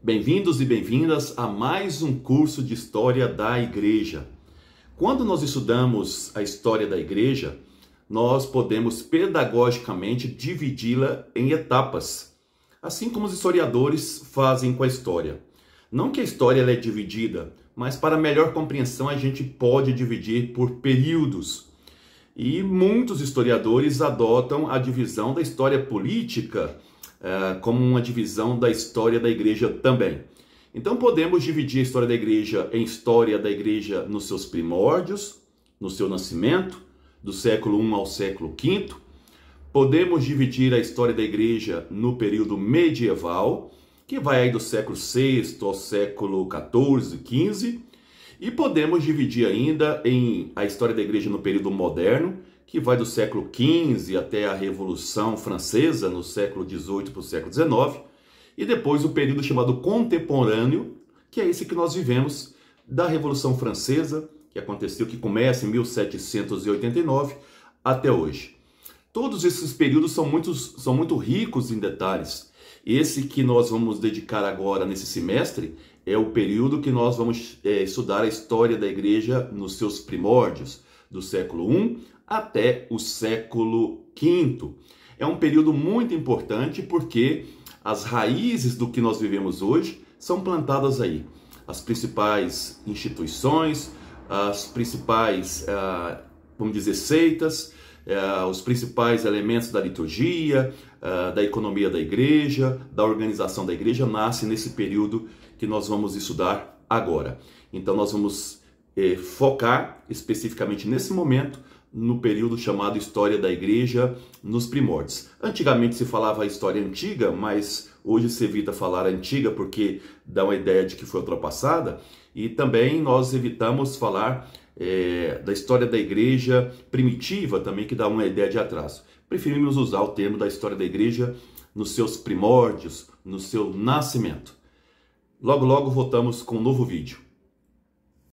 Bem-vindos e bem-vindas a mais um curso de História da Igreja. Quando nós estudamos a história da Igreja, nós podemos pedagogicamente dividi-la em etapas, assim como os historiadores fazem com a história. Não que a história ela é dividida, mas para melhor compreensão a gente pode dividir por períodos. E muitos historiadores adotam a divisão da história política como uma divisão da história da igreja também. Então podemos dividir a história da igreja em história da igreja nos seus primórdios, no seu nascimento, do século I ao século V. Podemos dividir a história da igreja no período medieval, que vai aí do século VI ao século XIV, XV. E podemos dividir ainda em a história da igreja no período moderno, que vai do século XV até a Revolução Francesa, no século XVIII para o século XIX, e depois o período chamado contemporâneo, que é esse que nós vivemos, da Revolução Francesa, que aconteceu, que começa em 1789, até hoje. Todos esses períodos são muito ricos em detalhes. Esse que nós vamos dedicar agora nesse semestre é o período que nós vamos estudar a história da igreja nos seus primórdios, do século I até o século V. É um período muito importante porque as raízes do que nós vivemos hoje são plantadas aí. As principais instituições, as principais, vamos dizer, seitas, os principais elementos da liturgia, da economia da igreja, da organização da igreja, nascem nesse período que nós vamos estudar agora. Então nós vamos focar especificamente nesse momento no período chamado História da Igreja nos primórdios. Antigamente se falava a história antiga, mas hoje se evita falar antiga porque dá uma ideia de que foi ultrapassada, e também nós evitamos falar da história da igreja primitiva também, que dá uma ideia de atraso. Preferimos usar o termo da história da igreja nos seus primórdios, no seu nascimento. Logo, logo voltamos com um novo vídeo.